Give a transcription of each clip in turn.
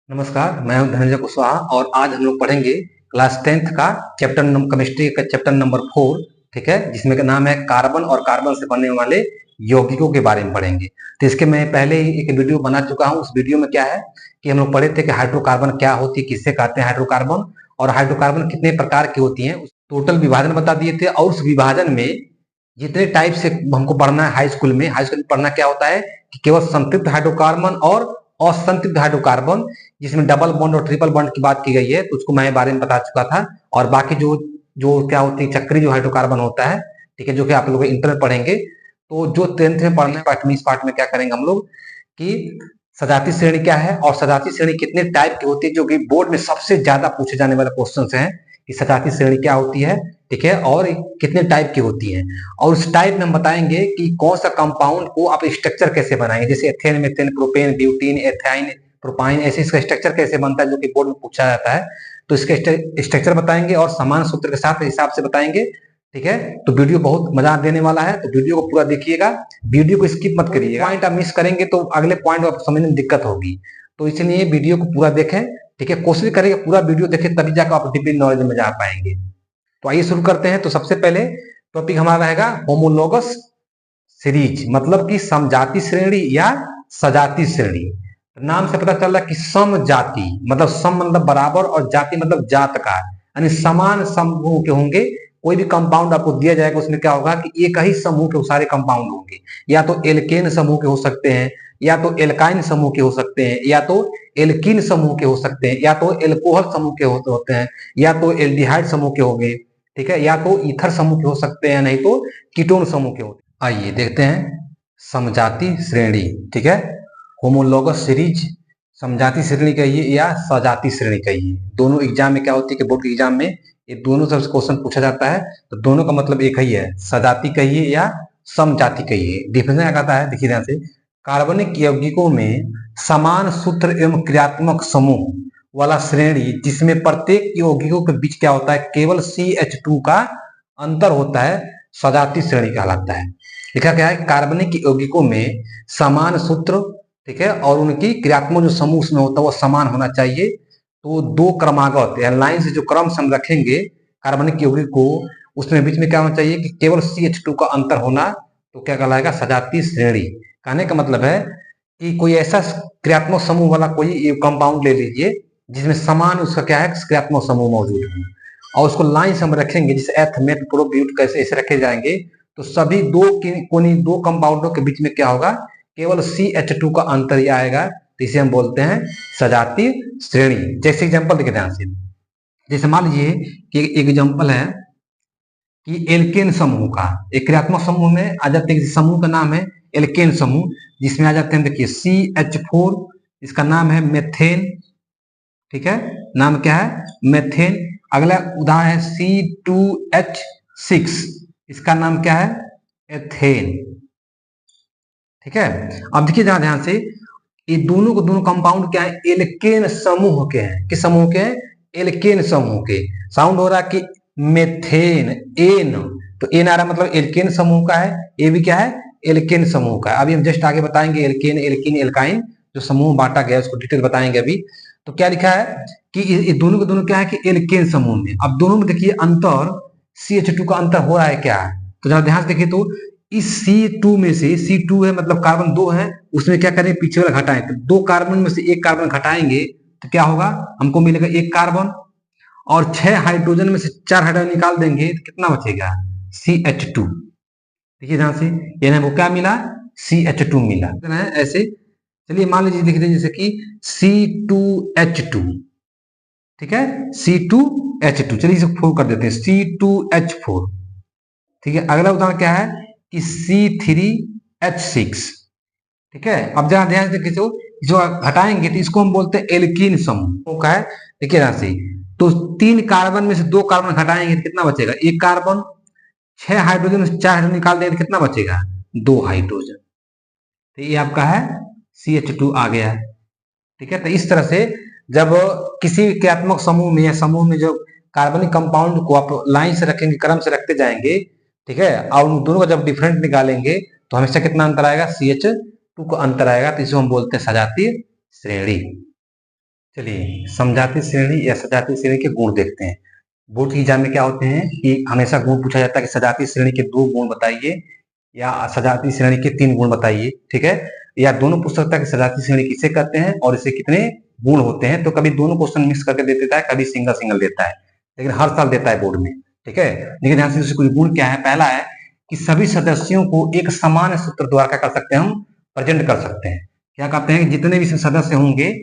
नमस्कार, मैं हूं धनंजय कुशवाहा और आज हम लोग पढ़ेंगे क्लास 10th का चैप्टर नंबर केमिस्ट्री का चैप्टर नंबर 4। ठीक है, जिसमें का नाम है कार्बन और कार्बन से बनने वाले यौगिकों के बारे में पढ़ेंगे। तो इसके मैं पहले ही एक वीडियो बना चुका हूं। उस वीडियो में क्या है कि हम लोग पढ़े थे कि हाइड्रोकार्बन क्या होती है, किससे कहते हैं हाइड्रोकार्बन, और हाइड्रोकार्बन कितने प्रकार की होती है, टोटल विभाजन बता दिए थे। और उस विभाजन में जितने टाइप से हमको पढ़ना है हाई स्कूल में पढ़ना क्या होता है कि केवल संतृप्त हाइड्रोकार्बन और असंतृप्त हाइड्रोकार्बन, जिसमें डबल बॉन्ड और ट्रिपल बॉन्ड की बात की गई है, तो उसको मैं बारे में बता चुका था। और बाकी जो जो क्या होती है चक्री जो हाइड्रोकार्बन होता है, ठीक है, जो कि आप लोग इंटर में पढ़ेंगे। तो जो 10th में पढ़ने पार्ट में, इस पार्ट में क्या करेंगे हम लोग कि सजाती श्रेणी क्या है और सजाती श्रेणी कितने टाइप की होती है, जो कि बोर्ड में सबसे ज्यादा पूछे जाने वाले क्वेश्चन हैं कि सजाती श्रेणी क्या होती है, ठीक है, और कितने टाइप की होती है। और उस टाइप में हम बताएंगे कि कौन सा कंपाउंड को आप स्ट्रक्चर कैसे बनाएंगे, जैसे ethane, methane, propane, butene, ethyne, propyne, ऐसे इसका स्ट्रक्चर कैसे बनता है, जो कि बोर्ड में पूछा जाता है। तो इसके स्ट्रक्चर बताएंगे और समान सूत्र के साथ हिसाब से बताएंगे। ठीक है, तो वीडियो बहुत मजा देने वाला है, तो वीडियो को पूरा देखिएगा, वीडियो को स्किप मत करिएगा। पॉइंट आप मिस करेंगे तो अगले पॉइंट आपको समझने में दिक्कत होगी, तो इसलिए वीडियो को पूरा देखें। ठीक है, कोशिश करेंगे पूरा वीडियो देखें, तभी जाकर आप डीप नॉलेज में जा पाएंगे। तो आइए शुरू करते हैं। तो सबसे पहले टॉपिक हमारा रहेगा होमोलोगस सीरीज, मतलब कि समजाति श्रेणी या सजाती श्रेणी। नाम से पता चल रहा है कि समजाति मतलब सम मतलब बराबर और जाति मतलब जात का, यानी समान समूह के होंगे। कोई भी कंपाउंड आपको दिया जाएगा उसमें क्या होगा कि एक ही समूह के सारे कंपाउंड होंगे, या तो एल्केन समूह के हो सकते हैं, या तो एल्काइन समूह के हो सकते हैं, या तो एल्किन समूह के हो सकते हैं, या तो एल्कोहल समूह के होते हैं, या तो एल्डिहाइड समूह के होंगे। ठीक है, या तो ईथर समूह के हो सकते हैं, नहीं तो कीटोन समूह के होते हैं। आइए देखते हैं समजाति श्रेणी। ठीक है, होमोलोगस सीरीज समजाति श्रेणी कहिए या सजाती श्रेणी कहिए, दोनों एग्जाम में क्या होती है कि बोर्ड के एग्जाम में ये दोनों से क्वेश्चन पूछा जाता है। तो दोनों का मतलब एक ही है, सजाती कहिए या समजाति कहिए। डिफरेंस क्या कहता है, देखिए ध्यान से। कार्बनिक यौगिकों में समान सूत्र एवं क्रियात्मक समूह वाला श्रेणी, जिसमें प्रत्येक यौगिकों के बीच क्या होता है, केवल CH2 का अंतर होता है, सजाती श्रेणी कहलाता है। लिखा क्या है, कार्बनिक यौगिकों में समान सूत्र, ठीक है, और उनकी क्रियात्मक जो समूह उसमें होता है वो समान होना चाहिए। तो दो क्रमागत या लाइन से जो क्रम से हम रखेंगे कार्बनिक यौगिक को, उसमें बीच में क्या होना चाहिए कि केवल CH2 का अंतर होना, तो क्या कहलाएगा, सजाती श्रेणी। कहने का मतलब है कि कोई ऐसा क्रियात्मक समूह वाला कोई कंपाउंड ले लीजिए जिसमें समान उसका क्या है क्रियात्मक समूह मौजूद है, और उसको लाइन से हम रखेंगे, जैसे एथ, मेथ, प्रो, ब्यूट कैसे ऐसे रखे जाएंगे, तो सभी दो कंपाउंडों के बीच में क्या होगा, केवल CH2 का अंतर ही आएगा। तो इसे हम बोलते हैं सजाती श्रेणी। जैसे एग्जांपल देखिए ध्यान से, जैसे मान लीजिए कि एक एग्जांपल है कि एल्केन समूह का, एक क्रियात्मक समूह में आ जाते हैं, समूह का नाम है एल्केन समूह, जिसमें आ जाते हैं देखिए CH4, इसका नाम है मेथेन। ठीक है, नाम क्या है, मेथेन। अगला उदाहरण है C2H6, इसका नाम क्या है, एथेन। ठीक है, अब देखिए जरा ध्यान से, ये दोनों को दोनों कंपाउंड क्या है, एल्केन समूह के हैं। किस समूह के हैं, एल्केन समूह के। साउंड हो रहा है कि मेथेन, एन, तो एन आ रहा मतलब एल्केन समूह का है, ये भी क्या है, एल्केन समूह का है। अभी हम जस्ट आगे बताएंगे एल्केन, एल्किन, एल्काइन जो समूह बांटा गया उसको डिटेल बताएंगे अभी। तो क्या लिखा है कि ये दोनों के दोनों क्या है कि एल्केन समूह में। अब दोनों में देखिए अंतर, CH2 का अंतर हो रहा है क्या, तो जरा ध्यान से देखिए। तो इस C2 में से, C2 है मतलब कार्बन दो है, उसमें क्या करें, पीछे वाला घटाएं, तो दो कार्बन में से एक कार्बन घटाएंगे तो क्या होगा, हमको मिलेगा एक कार्बन। और 6 हाइड्रोजन में से 4 हाइड्रोजन निकाल देंगे तो कितना बचेगा, CH2। देखिए ध्यान से, यानी हमको क्या मिला, CH2 मिला है ऐसे। चलिए मान लीजिए देखते हैं, जैसे कि C2H2, ठीक है, C2H2, चलिए इसे 4 कर देते हैं, C2H4। ठीक है, अगला उदाहरण क्या है कि C3H6। ठीक है, अब जरा ध्यान से देखिए, जो हटाएंगे तो इसको हम बोलते हैं एल्कीन समूह का है। देखिए ध्यान से, तो 3 कार्बन में से 2 कार्बन हटाएंगे तो कितना बचेगा, एक कार्बन। 6 हाइड्रोजन में से 4 हाइड्रोजन निकाल देंगे तो कितना बचेगा, 2 हाइड्रोजन। तो ये आपका है CH2 आ गया है। ठीक है, तो इस तरह से जब किसी क्रियात्मक समूह में या समूह में जो कार्बनिक कंपाउंड को आप लाइन से रखेंगे, क्रम से रखते जाएंगे, ठीक है, और उन दोनों का जब डिफरेंट निकालेंगे तो हमेशा कितना अंतर आएगा, CH2 का अंतर आएगा। तो इसे हम बोलते हैं सजातीय श्रेणी। चलिए समझाती श्रेणी या सजाती श्रेणी के गुण देखते हैं। बोर्ड की एग्जाम में क्या होते हैं कि हमेशा गुण पूछा जाता है कि सजाती श्रेणी के 2 गुण बताइए या सजाती श्रेणी के 3 गुण बताइए, ठीक है? या दोनों पूछ सकता है कि सजाती श्रेणी किसे कहते हैं और इससे कितने गुण होते हैं। तो कभी दोनों क्वेश्चन मिक्स करके दे देता है, कभी सिंगल देता है, लेकिन हर साल देता है बोर्ड में, ठीक है? लेकिन ध्यान से कुछ गुण क्या है। पहला है कि सभी सदस्यों को एक समान सूत्र द्वारा क्या कर सकते हैं, हम प्रेजेंट कर सकते हैं। क्या कहते हैं, जितने भी सदस्य होंगे,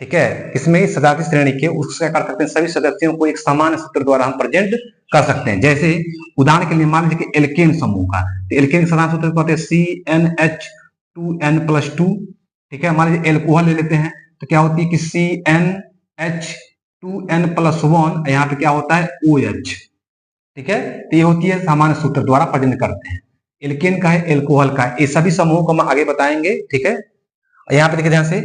ठीक है, इसमें सजाती श्रेणी के उससे कर सकते हैं सभी सदस्यों को एक समान सूत्र द्वारा हम प्रेजेंट कर सकते हैं। जैसे उदाहरण के लिए मान लीजिए कि एल्केन समूह का, तो एल्केन समान सूत्र कहते हैं CnH2n+2, ठीक है? मान लीजिए एल्कोहल ले लेते हैं तो क्या होती है कि CnH2n+1, यहाँ पे क्या होता है OH, ठीक है? तो ये होती है सामान्य सूत्र द्वारा प्रेजेंट करते हैं। एल्केन का है, एल्कोहल का है, ये सभी समूहों को हम आगे बताएंगे, ठीक है? यहाँ पे देखिए ध्यान से।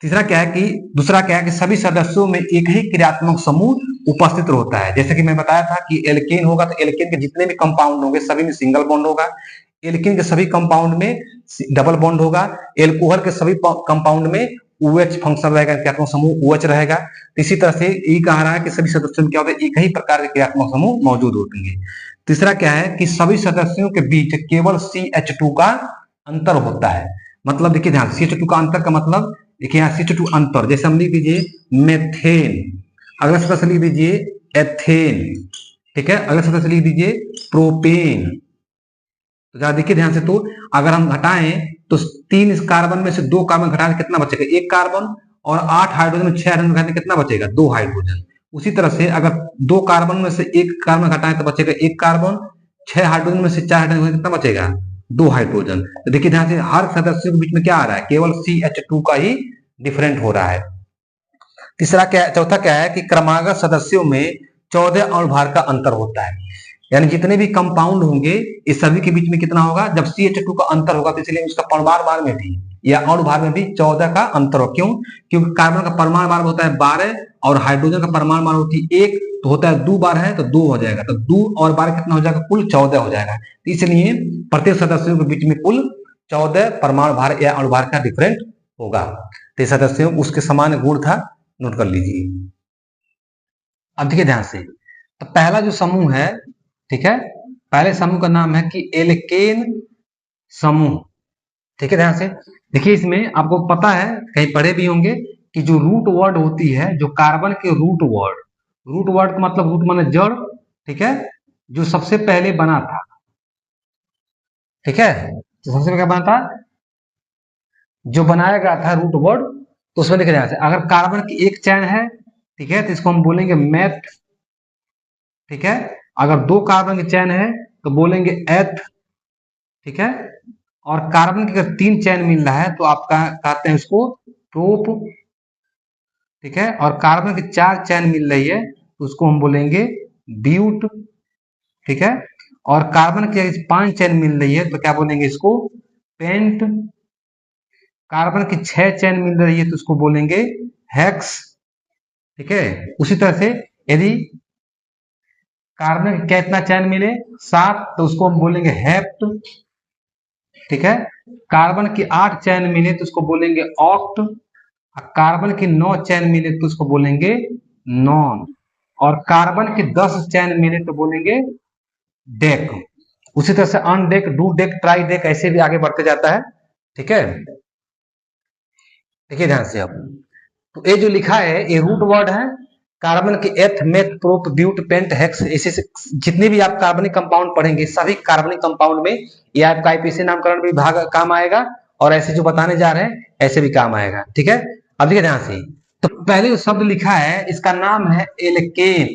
तीसरा क्या है कि दूसरा क्या है कि सभी सदस्यों में एक ही क्रियात्मक समूह उपस्थित होता है। जैसे कि मैं बताया था कि एल्केन होगा तो एल्केन के जितने भी कंपाउंड होंगे सभी में सिंगल बॉन्ड होगा। एल्केन के सभी कंपाउंड में डबल बॉन्ड होगा। एल्कोहल के सभी कंपाउंड में OH फंक्शन रहेगा, क्रियात्मक समूह OH रहेगा। तो इसी तरह से यही कहा रहा है कि सभी सदस्यों में क्या होता है, एक ही प्रकार के क्रियात्मक समूह मौजूद होंगे। तीसरा क्या है कि सभी सदस्यों के बीच केवल CH2 का अंतर होता है। मतलब देखिए ध्यान, CH2 का अंतर का मतलब देखिए यहाँ CH2 अंतर, जैसे हम लिख दीजिए मेथेन, अगला सदस्य लिख दीजिए एथेन, ठीक है? अगला सदस्य लिख दीजिए प्रोपेन। तो जरा देखिए ध्यान से, तो अगर हम घटाएं तो 3 कार्बन में से 2 कार्बन घटाने कितना बचेगा, 1 कार्बन, और 8 हाइड्रोजन में 6 हाइड्रोजन घटाने कितना बचेगा, 2 हाइड्रोजन। उसी तरह से अगर 2 कार्बन में से 1 कार्बन घटाएं तो बचेगा 1 कार्बन, 6 हाइड्रोजन में से 4 हाइड्रोजन कितना बचेगा, 2 हाइड्रोजन। तो देखिए ध्यान से, हर सदस्य के बीच में क्या आ रहा है, केवल CH2 का ही डिफरेंट हो रहा है। तीसरा क्या, चौथा क्या है कि क्रमागत सदस्यों में 14 अणुभार का अंतर होता है। यानी जितने भी कंपाउंड होंगे इस सभी के बीच में कितना होगा, जब CH2 का अंतर होगा तो इसलिए उसका परमाणु भार में भी या अणुभार में भी 14 का अंतर हो। क्यों? क्योंकि कार्बन का परमाणु भार होता है 12 और हाइड्रोजन का परमाणु भार होती है 1, तो होता है 2 बार है तो 2 हो जाएगा, तो 2 और 12 कितना हो जाएगा, कुल 14 हो जाएगा। तो इसलिए प्रत्येक सदस्यों के बीच में कुल 14 परमाणु भार या अणुभार का डिफरेंट होगा। तो सदस्यों उसके समान गुण था, नोट कर लीजिए। अब देखिए ध्यान से, तो पहला जो समूह है, ठीक है, पहले समूह का नाम है कि एल्केन समूह, ठीक है? ध्यान से देखिए, इसमें आपको पता है, कहीं पढ़े भी होंगे कि जो रूट वर्ड होती है, जो कार्बन के रूट वर्ड का मतलब रूट माने जड़, ठीक है, जो सबसे पहले बना था, ठीक है, तो सबसे पहले क्या बना था, जो बनाया गया था रूट वर्ड, तो उसमें देखिए ध्यान से, अगर कार्बन की एक चैन है, ठीक है, तो इसको हम बोलेंगे मेथ, ठीक है? अगर 2 कार्बन की चैन है तो बोलेंगे एथ, ठीक है? और कार्बन की अगर 3 चैन मिल रहा है तो आप कहते हैं उसको प्रोप, ठीक है? और कार्बन की 4 चैन मिल रही है तो उसको हम बोलेंगे ब्यूट, ठीक है? और कार्बन की 5 चैन मिल रही है तो क्या बोलेंगे इसको, पेंट। कार्बन की 6 चैन मिल रही है तो उसको बोलेंगे हेक्स, ठीक है? उसी तरह से यदि कार्बन के कितना चैन मिले, 7, तो उसको हम बोलेंगे हेप्ट, ठीक है? कार्बन की 8 चैन मिले तो उसको बोलेंगे ऑक्ट, कार्बन की 9 चैन मिले तो उसको बोलेंगे नॉन, और कार्बन की 10 चैन मिले तो बोलेंगे डेक। उसी तरह से अनडेक, डू डेक, ट्राई डेक, ऐसे भी आगे बढ़ते जाता है, ठीक है? देखिए ध्यान से, अब तो ये जो लिखा है ये रूट वर्ड है। कार्बन के eth, meth, prop, but, pent, hex, ऐसे जितने भी आप कार्बनिक कंपाउंड पढ़ेंगे सभी कार्बनिक कंपाउंड में ये आपका आईपीसी नामकरण भी भाग काम आएगा, और ऐसे जो बताने जा रहे हैं ऐसे भी काम आएगा, ठीक है? अब देखिए ध्यान से, तो पहले जो शब्द लिखा है इसका नाम है एल्केन,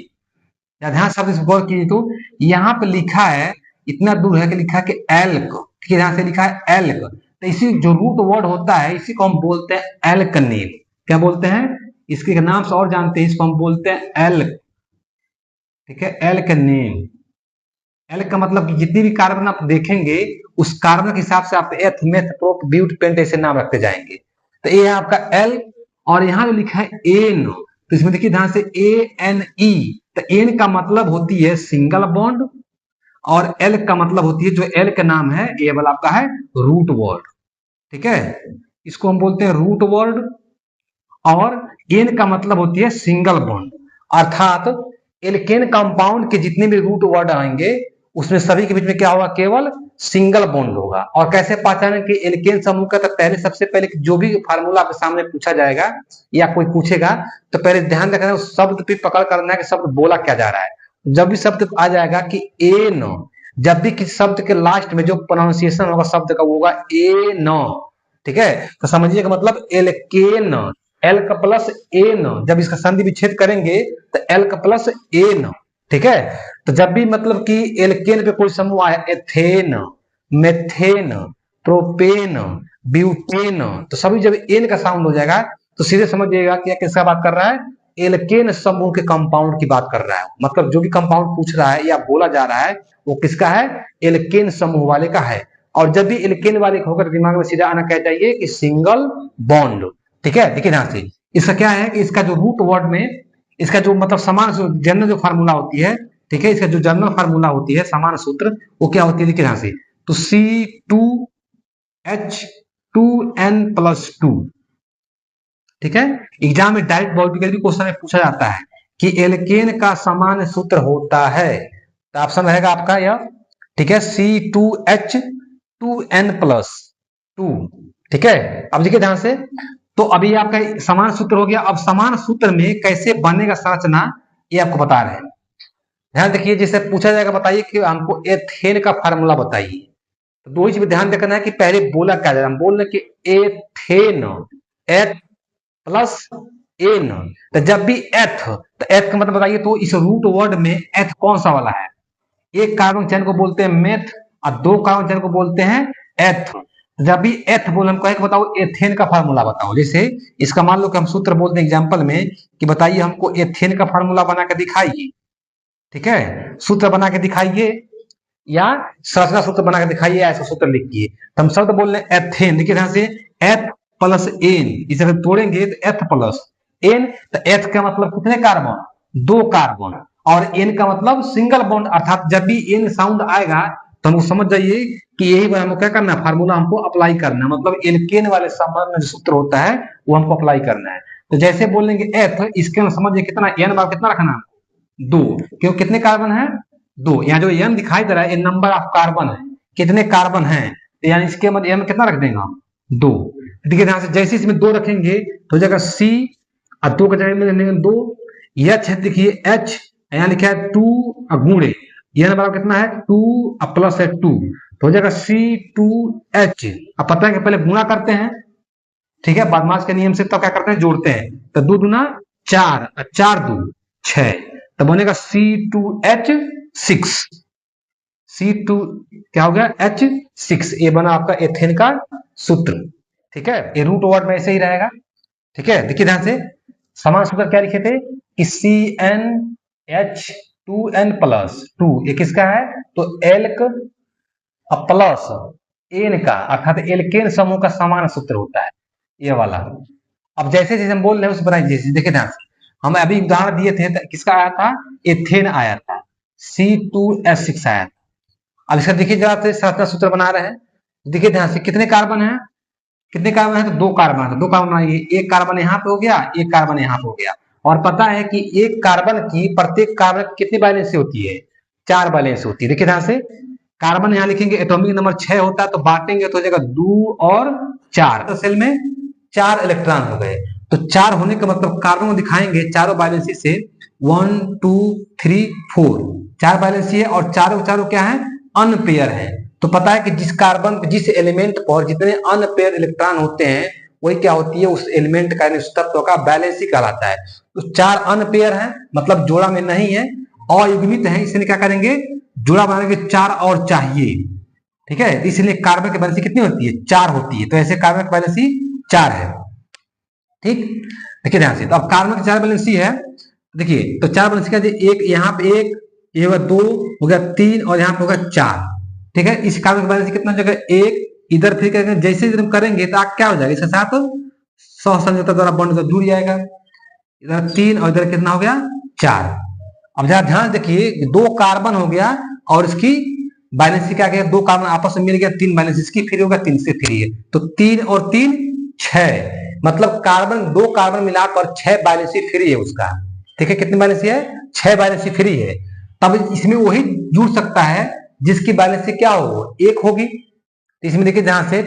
या ध्यान शब्द इस गौर कीजिए, तो यहाँ पे लिखा है, इतना दूर है कि लिखा है कि एल्क, ठीक है? ध्यान से लिखा है एल्क, तो इसी जो रूट वर्ड होता है इसी को हम बोलते हैं एल्कनेम। क्या बोलते हैं, इसके नाम से और जानते हैं, इसको हम बोलते हैं एल्क, ठीक है? एल्कनेम। एल्क का मतलब कि जितनी भी कार्बन आप देखेंगे उस कार्बन के हिसाब से आप एथ, मेथ, प्रोप, ब्यूट, पेंट ऐसे नाम रखते जाएंगे। तो ये है आपका एल, और यहाँ जो लिखा है एन, तो इसमें देखिए ध्यान से ANE, तो एन का मतलब होती है सिंगल बॉन्ड, और एल का मतलब होती है, जो एल का नाम है ये वाला आपका है रूट वर्ड, ठीक है? इसको हम बोलते हैं रूट वर्ड। और एन का मतलब होती है सिंगल बॉन्ड, अर्थात एल्केन कंपाउंड के जितने भी रूट वर्ड आएंगे उसमें सभी के बीच में क्या होगा, केवल सिंगल बॉन्ड होगा। और कैसे पहचानें कि एल्केन समूह का, तो पहले सबसे पहले जो भी फार्मूला आपके सामने पूछा जाएगा या कोई पूछेगा तो पहले ध्यान रखना उस शब्द पे पकड़ करना है कि शब्द बोला क्या जा रहा है। जब भी शब्द आ जाएगा कि एन, जब भी किसी शब्द के लास्ट में जो प्रोनाउंसिएशन होगा शब्द का वो होगा एन, ठीक है, तो समझिएगा मतलब एल्केन, एल का प्लस एन, जब इसका संधि विच्छेद करेंगे तो एल का प्लस एन, ठीक है। तो जब भी मतलब कि एल्केन पे कोई समूह आए, एथेन, मेथेन, प्रोपेन, ब्यूटेन, तो सभी जब एन का साउंड हो जाएगा तो सीधे समझिएगा कि किसका बात कर रहा है, एल्केन समूह के कंपाउंड की बात कर रहा है। मतलब जो भी कंपाउंड पूछ रहा है या बोला जा रहा है वो किसका है, एल्केन समूह वाले का है। और जब भी एल्केन वाले होकर दिमाग में सीधा आना क्या चाहिए कि सिंगल बॉन्ड, ठीक है। देखिए ध्यान से, इसका क्या है कि इसका जो रूट वर्ड में इसका जो मतलब समान जनरल जो फार्मूला होती है, ठीक है, इसका जो जनरल फार्मूला होती है समान सूत्र वो क्या होती है, देखिए ध्यान से, तो C2H2N+2, ठीक है। एग्जाम में डायरेक्ट बायोलॉजिकल भी क्वेश्चन में पूछा जाता है कि एल्केन का समान सूत्र होता है, तो ऑप्शन रहेगा आपका यह, ठीक है, C2H2N+2, ठीक है। अब देखिए ध्यान से, तो अभी आपका समान सूत्र हो गया। अब समान सूत्र में कैसे बनेगा संरचना ये आपको बता रहे हैं। ध्यान देखिए, जैसे पूछा जाएगा बताइए कि हमको एथेन का फार्मूला बताइए, तो दो ही चीज ध्यान रखना है कि पहले बोला क्या जाए, हम बोल रहे कि एथेन, एथ प्लस एन, तो जब भी एथ, तो एथ का मतलब बताइए, तो इस रूट वर्ड में एथ कौन सा वाला है, एक कार्बन चैन को बोलते हैं मेथ और दो कार्बन चैन को बोलते हैं एथ। जब भी एथ बोले हमको एक बताओ एथेन का फार्मूला बताओ, जैसे इसका मान लो कि हम सूत्र बोलते हैं एग्जांपल में कि बताइए हमको एथेन का फार्मूला बना के दिखाइए, ठीक है, सूत्र बना के दिखाइए या संरचना सूत्र बना के दिखाइए, ऐसा सूत्र लिखिए। तो हम शब्द बोल रहे हैं एथेन, देखिए ध्यान से, एथ प्लस एन, इसे अगर तोड़ेंगे तो एथ प्लस एन, तो एथ का मतलब कितने कार्बन, दो कार्बन, और एन का मतलब सिंगल बॉन्ड, अर्थात जब भी एन साउंड आएगा तो हमको समझ जाइए कि यही हमको क्या करना है, फार्मूला हमको अप्लाई करना है, मतलब एल्केन वाले संबंध में जो सूत्र होता है वो हमको अप्लाई करना है। तो जैसे बोलेंगे एथ, इसके में समझिए कितना एन बार कितना रखना है, दो, क्यों कितने कार्बन है, दो, यहाँ जो एन दिखाई दे रहा है ये नंबर ऑफ कार्बन है, कितने कार्बन है, तो यानी इसके मतलब एन कितना रख देंगे हम, दो। देखिए ध्यान से, जैसे इसमें दो रखेंगे तो हो जाएगा सी, और दो का जगह में दो, एच है, देखिए एच यहाँ लिखा है टू गुणे, यह नंबर कितना है टू प्लस है टू, तो हो जाएगा C2H। अब पता है कि पहले गुणा करते हैं, ठीक है, बदमाश के नियम से तो क्या करते हैं, जोड़ते हैं, तो दो दुना चार, चार दो छह, तो बनेगा C2H6, C2 क्या हो गया H6, ये बना आपका एथेन का सूत्र, ठीक है। ये रूट वर्ड में ऐसे ही रहेगा, ठीक है। देखिए ध्यान से, समान सूत्र क्या लिखे थे कि CnH2n+2, ये किसका है, तो एल्क प्लस एन का, अर्थात एल्केन समूह का समान सूत्र होता है ये वाला। अब जैसे जैसे हम बोल रहे हैं उस बनाइए, जैसे देखिए ध्यान से, हम अभी उदाहरण दिए थे, किसका आया था, एथेन आया था, C2H6 आया था। अब इसका देखिए जरा से संरचना सूत्र बना रहे हैं, देखिए ध्यान से, कितने कार्बन है, कितने कार्बन है, तो दो कार्बन है, तो दो कार्बन बनाइए, एक कार्बन यहाँ पे हो गया, एक कार्बन यहाँ पे हो गया। और पता है कि एक कार्बन की, प्रत्येक कार्बन कितनी बैलेंस होती है, चार बैलेंस होती है। देखिए ध्यान से, कार्बन यहाँ लिखेंगे एटॉमिक नंबर 6 होता है, तो बांटेंगे तो हो जाएगा 2 और 4, तो सेल में 4 इलेक्ट्रॉन हो गए। तो 4 होने का मतलब कार्बन को दिखाएंगे चारों बैलेंसी से, 1 2 3 4, 4 बैलेंसी है, और चारों चारों क्या है, अनपेयर है। तो पता है कि जिस कार्बन, जिस एलिमेंट पर जितने अनपेयर इलेक्ट्रॉन होते हैं वही क्या होती है, उस एलिमेंट का तत्व का बैलेंसी कहलाता है। तो 4 अनपेयर है मतलब जोड़ा में नहीं है, अयुग्मित है, इसलिए क्या करेंगे, जोड़ा बनाने के 4 और चाहिए, ठीक है। इसलिए कार्बन की बैलेंसी कितनी होती है, 4 होती है, तो ऐसे कार्बन की बैलेंसी 4 है, ठीक। देखिए ध्यान से, तो अब कार्बन की 4 बैलेंसी है, देखिए तो 4 बैलेंसी का एक यहाँ पे एक, ये होगा 2, हो गया 3, और यहाँ पे होगा 4, ठीक है। इस कार्बन की बैलेंसी कितना जगह, एक, इधर फिर करेंगे, जैसे हम करेंगे तो क्या हो जाएगा, इसके साथ सहसंयोजकता द्वारा बॉन्ड तो जुड़ जाएगा, इधर 3 और इधर कितना हो गया 4। अब जरा ध्यान देखिए, 2 कार्बन हो गया और इसकी बैलेंसी क्या गया, 2 कार्बन आपस में मिल गया, 3 बैलेंस इसकी फ्री होगा, 3 से फ्री है, तो 3 और 3 6, मतलब कार्बन, 2 कार्बन मिलाकर 6 वैलेंसी फ्री है उसका, ठीक है। कितनी वैलेंसी है? 6 वैलेंसी फ्री है। तब इसमें वही जुड़ सकता है जिसकी वैलेंसी क्या हो, 1 होगी। तो इसमें देखिए जहां से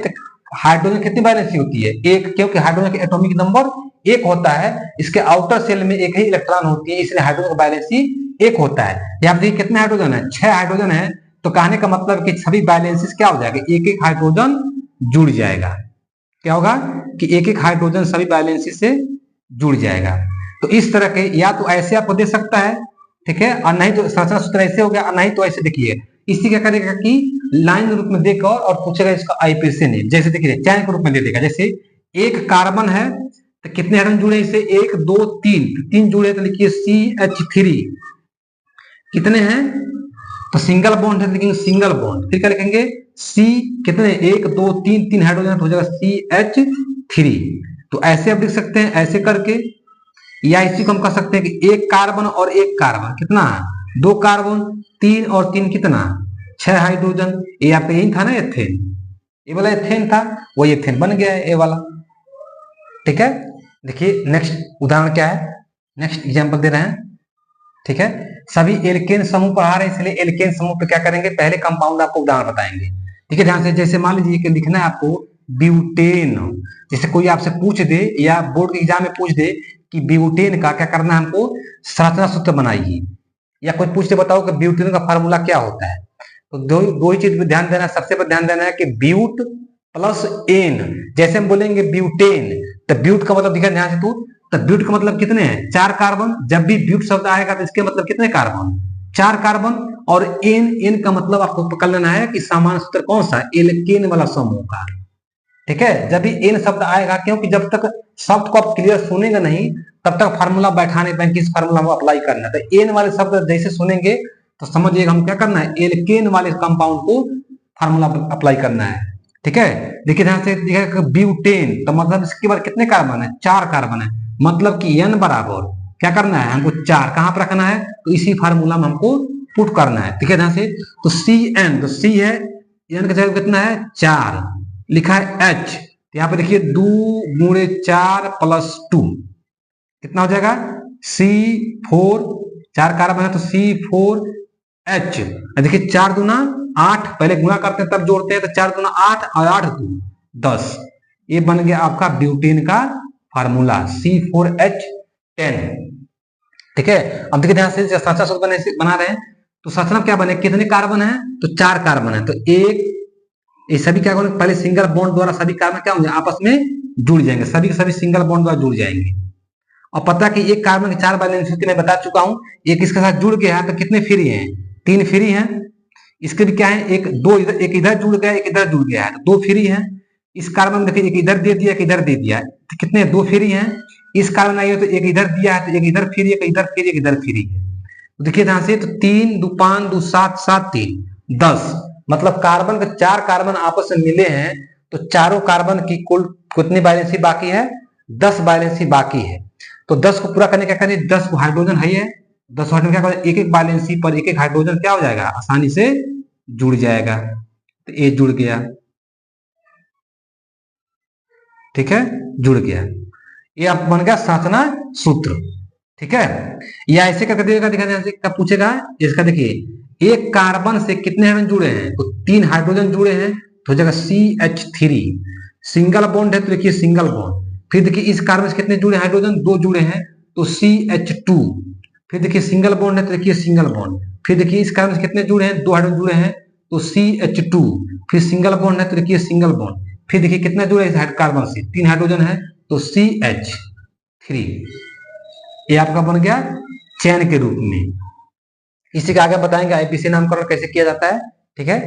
हाइड्रोजन कितनी वैलेंसी होती है, 1, क्योंकि हाइड्रोजन का एटॉमिक नंबर 1 होता है, इसके आउटर सेल में एक ही इलेक्ट्रॉन होती है, इसलिए हाइड्रोजन का वैलेंसी 1 होता है। यहाँ पे कितने हाइड्रोजन है? 6 हाइड्रोजन है। तो कहने का मतलब कि सभी वैलेंसीज क्या हो जाएगा, एक एक हाइड्रोजन जुड़ जाएगा। क्या होगा कि एक एक हाइड्रोजन सभी वैलेंसी से जुड़ जाएगा। तो इस तरह के या तो ऐसे आपको दे सकता है, ठीक है, और नहीं तो संरचना सूत्र ऐसे हो गया, और नहीं तो ऐसे देखिए इसी क्या करेगा कि लाइन रूप में देकर और पूछेगा इसका आईपीसी नेम। जैसे देखिए चैन के रूप में दे देगा, जैसे एक कार्बन है तो कितने हाइड्रोजन जुड़े इसे, 1 2 3, 3 जुड़े तो लिखिए CH3। कितने हैं? तो सिंगल बॉन्ड है तो लिखेंगे सिंगल बॉन्ड, फिर क्या लिखेंगे C, कितने 1 2 3, 3 हाइड्रोजन हो जाएगा CH3। तो ऐसे आप लिख सकते हैं ऐसे करके, या इसी को हम कह सकते हैं कि एक कार्बन और एक कार्बन कितना, 2 कार्बन, 3 और 3 कितना, 6 हाइड्रोजन। ये आपका यही था ना एथेन, ये वाला एथेन था, वही एथेन बन गया है ये वाला, ठीक है। देखिए नेक्स्ट उदाहरण क्या है, नेक्स्ट एग्जांपल दे रहे हैं, ठीक है। सभी एल्केन समूह पढ़ा रहे हैं, इसलिए एल्केन समूह पे क्या करेंगे, पहले कंपाउंड आपको उदाहरण बताएंगे, ठीक है ध्यान से। जैसे मान लीजिए कि लिखना है आपको ब्यूटेन, जैसे कोई आपसे पूछ दे या बोर्ड के एग्जाम में पूछ दे कि ब्यूटेन का क्या करना है, हमको संरचना सूत्र बनाइए, या कोई पूछ दे बताओ कि ब्यूटेन का फार्मूला क्या होता है। तो दो ही चीज पे ध्यान देना है। सबसे पहले ध्यान देना है कि ब्यूट प्लस एन, जैसे हम बोलेंगे ब्यूटेन, तो ब्यूट का मतलब दिखा ध्यान से तू, तो ब्यूट का मतलब कितने हैं, 4 कार्बन। जब भी ब्यूट शब्द आएगा तो इसके मतलब कितने कार्बन, 4 कार्बन। और एन, एन का मतलब आपको पकड़ लेना है कि सामान्य सूत्र कौन सा, एल्केन वाला समूह का, ठीक है। जब भी एन शब्द आएगा, क्योंकि जब तक शब्द को आप क्लियर सुनेंगे नहीं तब तक फार्मूला बैठाने पर किस फार्मूला को अप्लाई करना है। तो एन वाले शब्द जैसे सुनेंगे तो समझिएगा हम क्या करना है, एल्केन वाले कंपाउंड को फार्मूला अप्लाई करना है, ठीक है। देखिए ध्यान से, ब्यूटेन तो मतलब इसके बाद कितने कार्बन है, 4 कार्बन है, मतलब कि एन बराबर क्या करना है हमको 4 कहां पर रखना है, तो इसी फार्मूला में हमको पुट करना है, ठीक है ध्यान से। तो सी एन, तो सी है, एन का जगह कितना है 4, लिखा है एच, यहाँ पे देखिए 2 गुणे 4 प्लस 2 कितना हो जाएगा C4, 4 कार्बन है तो C4H। देखिए 4 दूना 8, पहले गुणा करते हैं तब जोड़ते हैं, तो 4 दूना 8 और 8 2 10, ये बन गया आपका ब्यूटेन का फार्मूला C4H10, ठीक है। अब देखिए ध्यान से संरचना सूत्र बना रहे हैं, तो संरचना क्या बने, कितने कार्बन है, तो 4 कार्बन है, तो एक ये सभी क्या करेंगे, पहले सिंगल बॉन्ड द्वारा सभी कार्बन क्या होंगे, आपस में जुड़ जाएंगे, सभी के सभी सिंगल बॉन्ड द्वारा जुड़ जाएंगे। और पता कि एक कार्बन की 4 वैलेंसी मैं बता चुका हूं, एक इसके साथ जुड़ गया है तो कितने फ्री हैं, 3 फ्री हैं। इसके भी क्या है, एक दो इधर, एक इधर जुड़ गया, एक इधर जुड़ गया है तो 2 फ्री हैं। इस कार्बन देखिए एक इधर दे दिया, एक इधर दे दिया, तो कितने 2 फ्री हैं। इस कार्बन आई तो एक इधर दिया है तो एक इधर फ्री, एक इधर फ्री, एक इधर फ्री है। तो देखिए ध्यान से, तो 3 2 5 2 7 7 3 10, मतलब कार्बन के 4 कार्बन आपस में मिले हैं, तो चारों कार्बन की कुल कितनी वैलेंसी बाकी है, 10 वैलेंसी बाकी है। तो 10 को पूरा करने क्या करें, 10 हाइड्रोजन है, 10 हाइड्रोजन क्या करें, एक एक वैलेंसी पर एक एक हाइड्रोजन क्या हो जाएगा, आसानी से जुड़ जाएगा। तो ये जुड़ गया, ठीक है, जुड़ गया, ये आप बन गया संरचना सूत्र, ठीक है। या ऐसे करके देगा, दिखा पूछेगा इसका, देखिए एक कार्बन से कितने हाइड्रोजन जुड़े हैं, तो 3 हाइड्रोजन जुड़े हैं, तो हो जाएगा CH3। सिंगल बॉन्ड है तो देखिए सिंगल बॉन्ड, फिर देखिए इस कार्बन से कितने जुड़े हाइड्रोजन, 2 जुड़े हैं तो CH2। फिर देखिए सिंगल बॉन्ड है तो देखिए सिंगल बॉन्ड, फिर देखिए इस कार्बन से कितने जुड़े हैं, 2 हाइड्रोजन जुड़े हैं तो CH2। फिर सिंगल बॉन्ड है तो देखिए सिंगल बॉन्ड, फिर देखिए कितना जुड़े हैं कार्बन से, 3 हाइड्रोजन है तो CH3। ये आपका बन गया चैन के रूप में। इसी के आगे बताएंगे आईपीसी नामकरण कैसे किया जाता है, ठीक है,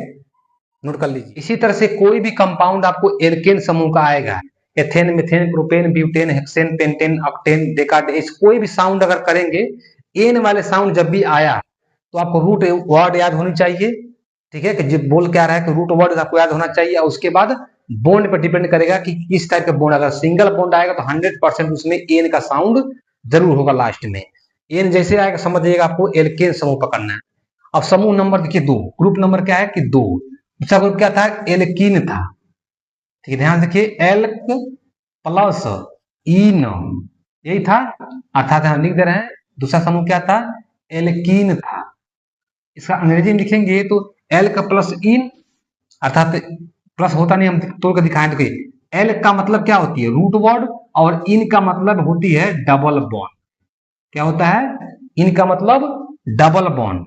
नोट कर लीजिए। इसी तरह से कोई भी कंपाउंड आपको एल्केन समूह का आएगा, ethane methane propane butane hexane pentane octane decades, कोई भी साउंड अगर करेंगे, एन वाले साउंड जब भी आया तो आपको रूट वर्ड याद होनी चाहिए, ठीक है, कि जब बोल क्या रहा है कि रूट वर्ड आपको याद होना चाहिए। और उसके बाद बॉन्ड पर डिपेंड करेगा कि किस टाइप का बॉन्ड, अगर सिंगल बॉन्ड आएगा तो 100% उसमें एन का साउंड जरूर होगा लास्ट में। एन जैसे आएगा समझ जाइएगा आपको एल्केन समूह पकड़ना है। अब समूह नंबर देखिए 2, ग्रुप नंबर क्या है कि 2, दूसरा ग्रुप क्या था, एल्कीन था, ठीक है ध्यान रखिए, एल्क प्लस ईन, यही था। अर्थात हम लिख दे रहे हैं दूसरा समूह क्या था, एल्कीन था। इसका अंग्रेजी में लिखेंगे तो एल का प्लस इन, अर्थात प्लस होता नहीं, हम तोड़ कर दिखाएं तो एल का मतलब क्या होती है, रूट वर्ड, और इन का मतलब होती है डबल बॉन्ड। क्या होता है, इन का मतलब डबल बॉन्ड,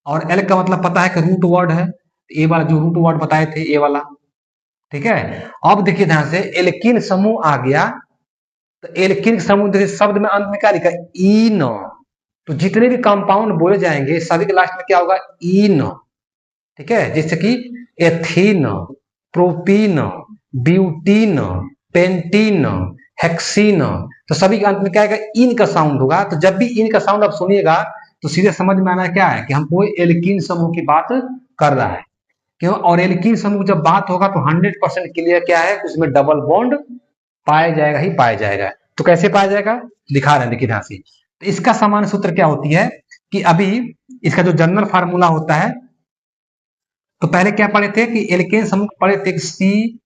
और एल का मतलब पता है कि रूट वर्ड है, ए वाला जो रूट वर्ड बताए थे, ए वाला। ठीक है, अब देखिए ध्यान से, एल्कीन समूह आ गया, तो एल्कीन समूह देखिए शब्द में अंत में क्या लिखा है, ईन। तो जितने भी कंपाउंड बोले जाएंगे सभी के लास्ट में क्या होगा, ईन। ठीक है, जैसे कि ethene, propene, butene, pentene, hexene, तो सभी के अंत में क्या आएगा, इन का साउंड होगा। तो जब भी इन का साउंड आप सुनिएगा तो सीधे समझ में आना क्या है कि हमको एल्कीन समूह की बात कर रहा है। क्यों, और एल्कीन समूह जब बात होगा तो 100% क्लियर क्या है, उसमें डबल बॉन्ड पाया जाएगा ही पाया जाएगा। तो कैसे पाया जाएगा, दिखा रहे हैं, देखिए ध्यान से। तो इसका सामान्य सूत्र क्या होती है कि अभी इसका जो जनरल फार्मूला होता है, तो पहले क्या पढ़े थे कि एल्केन समूह पढ़े थे कि सी,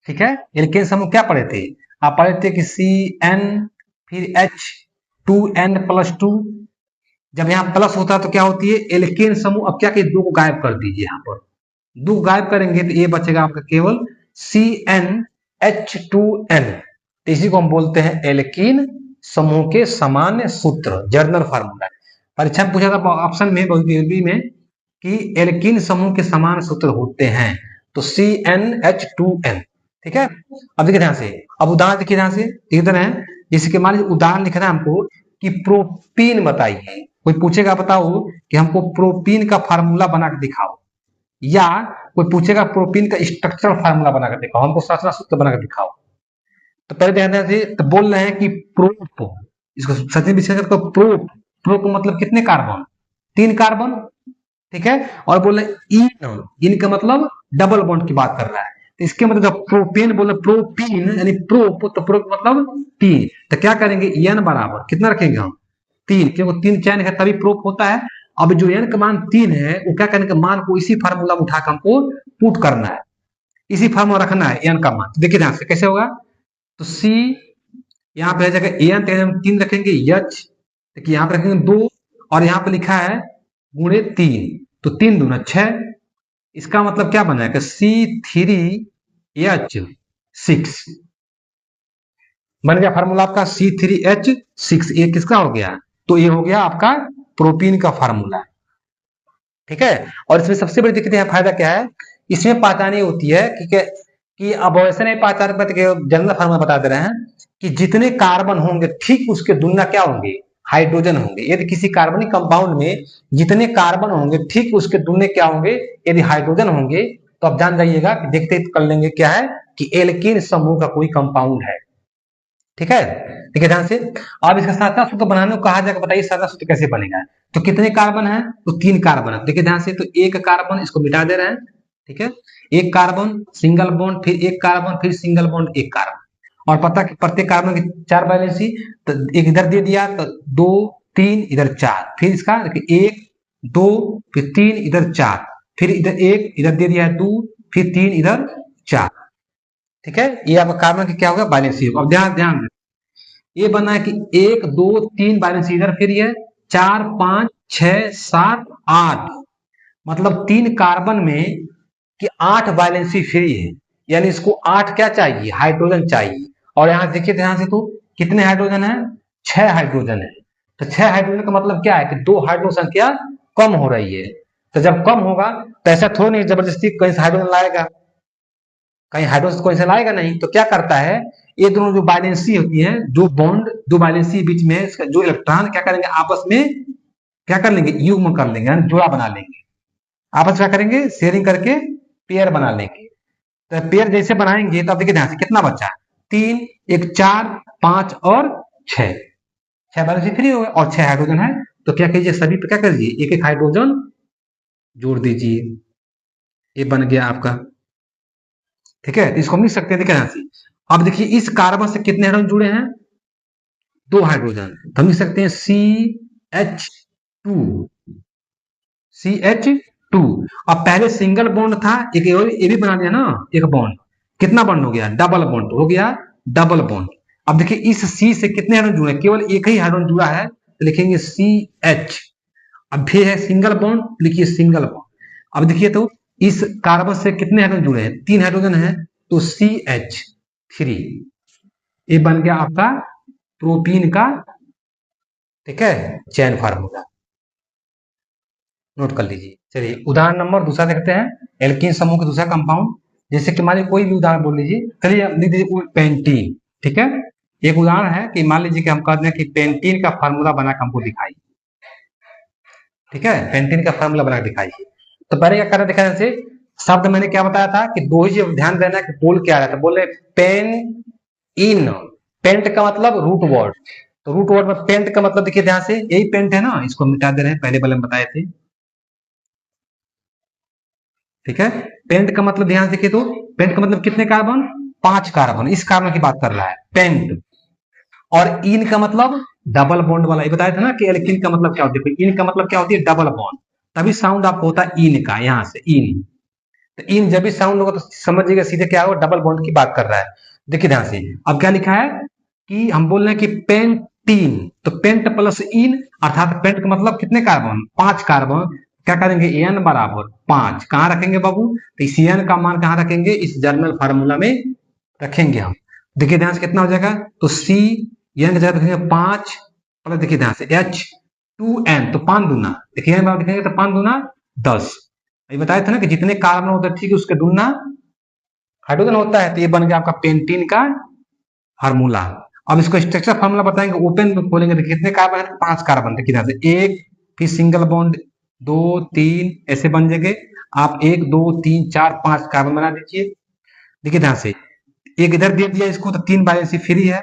ठीक है, एल्केन समूह क्या पढ़े थे, आप पढ़े थे कि सी एन, फिर एच, 2n+2। जब यहाँ प्लस होता है तो क्या होती है, एल्केन समूह। अब क्या कि दो को गायब कर दीजिए, यहाँ पर दो गायब करेंगे तो ये बचेगा आपका केवल CnH2n। तो इसी को हम बोलते हैं एल्कीन समूह के सामान्य सूत्र, जर्नल फार्मूला। परीक्षा में पूछा था ऑप्शन में, बहुविकल्पी में, कि एल्कीन समूह के समान सूत्र होते हैं, तो CnH2n। ठीक है, अब देखिए ध्यान से, अब उदाहरण देखिए ध्यान से, इधर है, जैसे कि मान लीजिए उदाहरण लिखना है हमको कि प्रोपीन बताइए, कोई पूछेगा बताओ कि हमको प्रोपीन का फार्मूला बना के दिखाओ, या कोई पूछेगा प्रोपीन का स्ट्रक्चरल फार्मूला बनाकर दिखाओ, हमको शास्त्रा सूत्र बनाकर दिखाओ। तो पहले ध्यान से तो बोल रहे हैं कि प्रोप, इसको सचिन विश्लेषण को प्रोप, प्रोप मतलब कितने कार्बन, 3 कार्बन। ठीक है, और बोल रहे इन, इन का मतलब डबल बॉन्ड की बात कर रहा है। तो इसके मतलब जब प्रोपेन बोले प्रोपीन यानी प्रोप, तो प्रोप मतलब 3। तो क्या करेंगे, एन बराबर कितना रखेंगे हम, 3, क्योंकि 3 चैन है तभी प्रोप होता है। अब जो एन का मान 3 है वो क्या करेंगे, मान को इसी फार्मूला में उठाकर हमको पुट करना है, इसी फार्मूला रखना है एन का मान। देखिए ध्यान से कैसे होगा, तो सी यहाँ पे जगह एन तो हम 3 रखेंगे, एच देखिए यहाँ पे रखेंगे 2, और यहाँ पे लिखा है गुणे 3, तो 3 दूना 6। इसका मतलब क्या बनेगा, C3H6 बन गया फार्मूला आपका, C3H6। ये किसका हो गया, तो ये हो गया आपका प्रोपीन का फार्मूला। ठीक है, और इसमें सबसे बड़ी दिक्कत फायदा क्या है, इसमें पहचानी होती है कि अब वैसे नहीं पहचान पाते, जनरल फार्मूला बता दे रहे हैं कि जितने कार्बन होंगे ठीक उसके दुगना क्या होंगे, हाइड्रोजन होंगे। यदि किसी कार्बनिक कंपाउंड में जितने कार्बन होंगे ठीक उसके दुगने क्या होंगे, यदि हाइड्रोजन होंगे, तो आप जान जाइएगा कि देखते कर लेंगे क्या है कि एल्कीन समूह का कोई कंपाउंड है। ठीक है, देखिए ध्यान से, अब इसका सातवां सूत्र बनाने को कहा जाएगा, बताइए सातवां सूत्र कैसे बनेगा। तो कितने कार्बन है, तो 3 कार्बन है। देखिए ध्यान से, तो एक कार्बन इसको मिटा दे रहे हैं। ठीक है, एक कार्बन सिंगल बॉन्ड, फिर एक कार्बन, फिर सिंगल बॉन्ड, एक कार्बन, और पता कि प्रत्येक कार्बन की 4 वैलेंसी, तो एक इधर दे दिया तो 2 3 इधर 4, फिर इसका देखिए 1 2 फिर 3 इधर 4, फिर इधर 1 इधर दे दिया है 2, फिर 3 इधर 4। ठीक है, ये आपका कार्बन की क्या होगा, वैलेंसी होगा। अब ध्यान ध्यान ये बना है कि 1 2 3 बैलेंस इधर, फिर ये 4 5 6 7 8, मतलब 3 कार्बन में कि 8 वैलेंसी फ्री है, यानी इसको 8 क्या चाहिए, हाइड्रोजन चाहिए। और यहाँ देखिए ध्यान से, तो कितने हाइड्रोजन है, 6 हाइड्रोजन है। तो 6 हाइड्रोजन का मतलब क्या है कि 2 हाइड्रोजन संख्या कम हो रही है। तो जब कम होगा तो ऐसा थोड़ा नहीं जबरदस्ती कहीं से हाइड्रोजन लाएगा, कहीं हाइड्रोजन कोई से लाएगा नहीं। तो क्या करता है, ये दोनों जो वैलेंसी होती है, जो बॉन्ड दो वैलेंसी बीच में इसका जो इलेक्ट्रॉन क्या करेंगे, आपस में क्या कर लेंगे, युग्म कर लेंगे, यानी जोड़ा बना लेंगे, आपस में क्या करेंगे, शेयरिंग करके पेयर बना लेंगे। तो पेयर जैसे बनाएंगे तो अब देखिए ध्यान से कितना बचा, 3 1 4 5 और 6, 6 वैलेंसी फ्री हो गए और 6 हाइड्रोजन है। तो क्या कीजिए, सभी पे क्या कर दीजिए, एक एक हाइड्रोजन जोड़ दीजिए, ये बन गया आपका। ठीक है, तो इसको हम लिख सकते हैं, देखिए ध्यान से। अब देखिए इस कार्बन से कितने हाइड्रोजन जुड़े हैं, 2 हाइड्रोजन, तो हम लिख सकते हैं CH2, CH2। अब पहले सिंगल बॉन्ड था, एक ये भी बना दिया ना, एक बॉन्ड, कितना बॉन्ड हो गया, डबल बॉन्ड हो गया, डबल बॉन्ड। अब देखिए इस सी से कितने हाइड्रोजन जुड़े हैं, केवल एक ही हाइड्रोजन जुड़ा है तो लिखेंगे सी एच। अब फिर है सिंगल बॉन्ड, लिखिए सिंगल बॉन्ड। अब देखिए तो इस कार्बन से कितने हाइड्रोजन जुड़े हैं, 3 हाइड्रोजन है तो सी एच थ्री। ये बन गया आपका प्रोटीन का, ठीक है, चैन फार्मूला, नोट कर लीजिए। चलिए उदाहरण नंबर दूसरा देखते हैं, एल्कीन समूह के दूसरा कंपाउंड। जैसे कि मान लीजिए कोई भी उदाहरण बोल लीजिए, चलिए लिख दीजिए पेंटीन, ठीक है। एक उदाहरण है कि मान लीजिए कि हम कहते हैं कि पेंटीन का फार्मूला बना के हमको दिखाइए, ठीक है, पेंटीन का फार्मूला बना के दिखाइए। तो पहले क्या करना दिखाने से, शब्द मैंने क्या बताया था कि दो ही ध्यान देना कि बोल क्या रहा था, बोले पेन इन। पेंट का मतलब रूट वर्ड, तो रूट वर्ड में पेंट का मतलब देखिए ध्यान से, यही पेंट है ना, इसको मिटा दे रहे हैं, पहले वाले में बताए थे, ठीक है। पेंट का मतलब ध्यान से देखिए तो, पेंट का मतलब कितने कार्बन, 5 कार्बन, इस कार्बन की बात कर रहा है पेंट। और इन का मतलब डबल बॉन्ड वाला, ये बताया था ना कि एल्कीन का मतलब क्या होती है, इन का मतलब क्या होती है, डबल बॉन्ड, तभी साउंड आपको होता है इन का, यहां से इन। तो इन जब भी साउंड होगा तो समझिएगा सीधे क्या होगा, डबल बॉन्ड की बात कर रहा है। देखिए ध्यान से, अब क्या लिखा है कि हम बोल रहे हैं कि पेंटीन, तो पेंट प्लस इन, अर्थात पेंट का मतलब कितने कार्बन, 5 कार्बन। क्या करेंगे, एन बराबर 5 कहाँ रखेंगे बाबू, तो इस एन का मान कहाँ रखेंगे, इस जर्नल फार्मूला में रखेंगे हम। देखिए ध्यान से कितना हो जाएगा, तो सी एन की जगह रखेंगे 5, प्लस देखिए ध्यान से एच 2n, तो 5 दूना, देखिए एन बराबर लिखेंगे तो 5 दूना 10। ये बताया था ना कि जितने कार्बन होता है ठीक है उसके दुगना हाइड्रोजन होता है, तो ये बन गया आपका पेंटीन का फार्मूला। अब इसको स्ट्रक्चर फार्मूला बताएंगे, ओपन में खोलेंगे तो कितने कार्बन है, 5 कार्बन, देखिए ध्यान से एक, फिर सिंगल बॉन्ड 2 3 ऐसे बन जाएंगे। आप 1 2 3 4 5 कार्बन बना दीजिए। देखिए ध्यान से, एक इधर दे दिया इसको तो 3 बैलेंस फ्री है,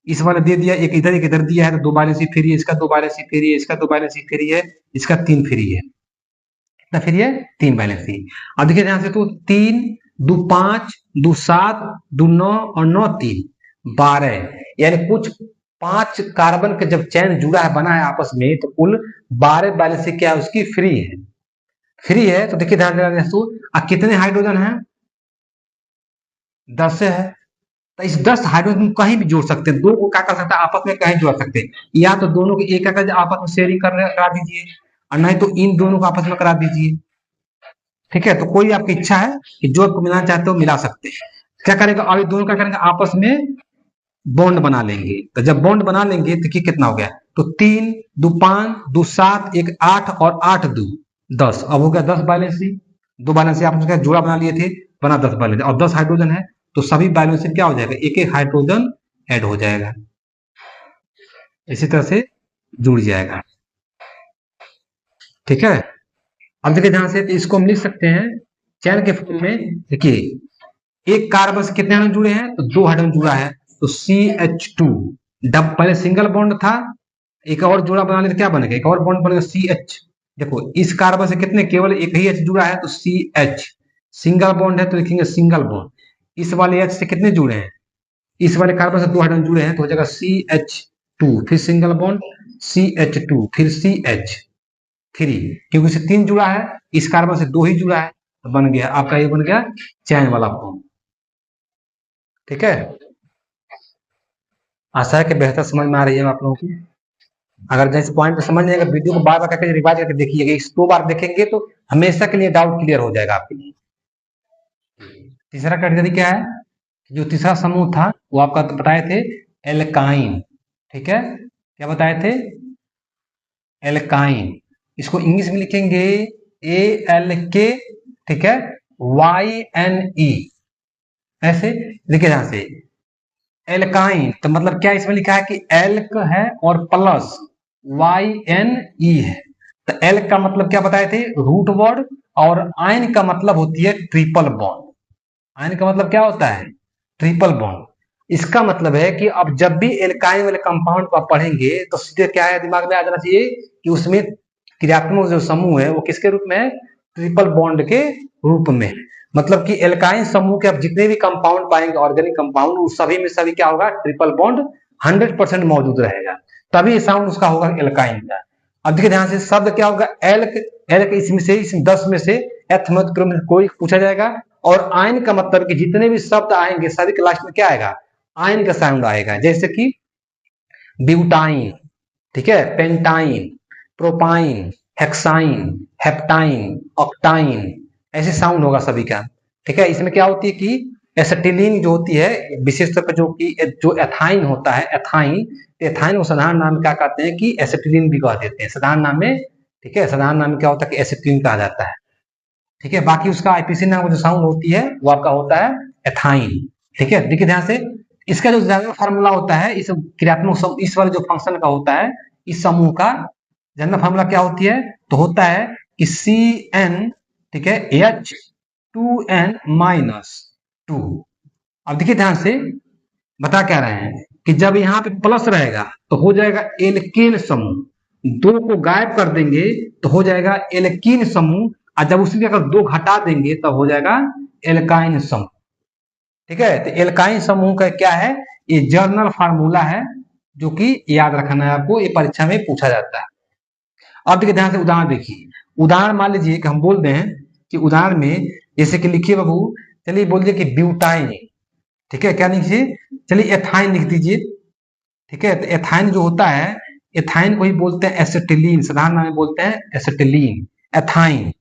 इस वाले दे दिया एक इधर दिया है तो 2 बैलेंस फ्री है, इसका 2 बैलेंस फ्री है, इसका 2 बैलेंस फ्री है, इसका 3 फ्री है, कितना फ्री है, 3 बैलेंस फ्री। अब देखिए ध्यान से, तो 3 2 5 2 7 2 9 और 9 3 12, यानी कुछ 5 कार्बन का जब चैन जुड़ा है बना है आपस में तो कुल 12 बैलेंस क्या है उसकी फ्री है, फ्री है। तो देखिए ध्यान देना दोस्तों, कितने हाइड्रोजन है, 10 है, तो इस 10 हाइड्रोजन कहीं भी जोड़ सकते हैं, दो को क्या कर सकते हैं आपस में कहीं जोड़ सकते हैं, या तो दोनों को एक आपस में शेयरिंग करा दीजिए, और नहीं तो इन दोनों को आपस में करा दीजिए, ठीक है। तो कोई आपकी इच्छा है कि जो आपको मिलाना चाहते हो मिला सकते हैं। क्या करेगा, अभी दोनों क्या करेंगे, आपस में बॉन्ड बना लेंगे, तो जब बॉन्ड बना लेंगे तो कितना हो गया, तो 3 2 5 2 7 1 8 और 8 2 10, अब हो गया 10 बैलेंसी, 2 बैलेंसी आपस में जोड़ा बना लिए थे, बना 10 बैलेंस, और 10 हाइड्रोजन है तो सभी बैलेंस क्या हो जाएगा, एक एक हाइड्रोजन ऐड हो जाएगा, इसी तरह से जुड़ जाएगा, ठीक है। अब देखिए ध्यान से, तो इसको हम लिख सकते हैं चैन के फॉर्म में। देखिए एक कार्बन से कितने हाइड्रोजन जुड़े हैं, तो 2 हाइड्रोजन जुड़ा है, तो CH2 डब, पहले सिंगल बॉन्ड था, एक और जोड़ा बना लेते क्या बनेगा, एक और बॉन्ड बनेगा CH। देखो इस कार्बन से कितने, केवल एक ही H जुड़ा है तो CH, सिंगल बॉन्ड है तो लिखेंगे सिंगल बॉन्ड। इस वाले H से कितने जुड़े हैं, इस वाले कार्बन से 2 हाइड्रोजन जुड़े हैं तो हो जाएगा CH2, फिर सिंगल बॉन्ड CH2, फिर CH3, क्योंकि इससे 3 जुड़ा है, इस कार्बन से 2 ही जुड़ा है, तो बन गया आपका, ये बन गया चैन वाला फॉर्म, ठीक है। आशा है कि बेहतर समझ में आ रही है आप लोगों की। अगर जैसे पॉइंट पे समझ नहीं आएगा, वीडियो को बार बार करके रिवाइज करके देखिएगा, इस 2 बार देखेंगे तो हमेशा के लिए डाउट क्लियर हो जाएगा आपके लिए। तीसरा कैटेगरी क्या है, जो तीसरा समूह था वो आपका तो बताए थे एल्काइन, ठीक है, क्या बताए थे, एल्काइन। इसको इंग्लिश में लिखेंगे ALK, ठीक है, YNE, ऐसे लिखे ध्यान से, एल्काइन तो मतलब क्या इसमें लिखा है कि एल्क है और प्लस YNE है, तो एल्क का मतलब क्या बताए थे, रूट वर्ड, और आयन का मतलब होती है ट्रिपल बॉन्ड। आयन का मतलब क्या होता है, ट्रिपल बॉन्ड। इसका मतलब है कि अब जब भी एल्काइन वाले कंपाउंड को आप पढ़ेंगे तो सीधे क्या है दिमाग में आ जाना चाहिए कि उसमें क्रियात्मक जो समूह है वो किसके रूप में है, ट्रिपल बॉन्ड के रूप में। मतलब कि एल्काइन समूह के आप जितने भी कंपाउंड पाएंगे ऑर्गेनिक कंपाउंड, उस सभी में सभी क्या होगा, ट्रिपल बॉन्ड 100% मौजूद रहेगा, तभी साउंड उसका होगा एल्काइन का। अब देखिए ध्यान से, शब्द क्या होगा, एल्क, एल्क इसमें से, इस 10 में से एथ मत क्रम में कोई पूछा जाएगा, और आयन का मतलब कि जितने भी शब्द आएंगे सभी के लास्ट में क्या आएगा, आयन का साउंड आएगा, जैसे कि ब्यूटाइन, ठीक है, पेंटाइन, प्रोपाइन, हेक्साइन, हेप्टाइन, ऑक्टाइन, ऐसे साउंड होगा सभी का। ठीक है, इसमें क्या होती है कि एसिटिलीन जो होती है विशेषतः जो कि जो एथाइन होता है, एथाइन, एथाइन को साधारण नाम क्या कहते हैं कि एसिटिलीन भी कह देते हैं साधारण नाम में। ठीक है, साधारण नाम में क्या होता है कि एसिटिलीन कहा जाता है। ठीक है, बाकी उसका आईपीसी नाम जो साउंड होती है वो आपका होता है एथाइन। ठीक है, देखिए ध्यान से, इसका जो जनरल फार्मूला होता है इस क्रियात्मक इस वाले जो फंक्शन का होता है, इस समूह का जनरल फार्मूला क्या होती है, तो होता है कि सी एन, ठीक है, एच 2n माइनस 2। अब देखिए ध्यान से, बता क्या रहे हैं कि जब यहाँ पे प्लस रहेगा तो हो जाएगा एल्केन समूह, दो को गायब कर देंगे तो हो जाएगा एल्कीन समूह, और जब उसमें अगर दो घटा देंगे तब हो जाएगा एल्काइन समूह। ठीक है, तो एल्काइन समूह का क्या है, ये जर्नल फार्मूला है जो कि याद रखना है आपको, ये परीक्षा में पूछा जाता है। अब देखिए ध्यान से उदाहरण देखिए, उदाहरण मान लीजिए कि हम बोल दें कि उदाहरण में जैसे कि लिखिए बाबू, चलिए बोल दिए कि ब्यूटाइन, ठीक है, क्या लिखिए, चलिए एथाइन लिख दीजिए। ठीक है, तो एथाइन जो होता है, एथाइन को ही बोलते हैं एसिटिलीन, साधारण नाम में बोलते हैं एसिटिलीन, एथाइन।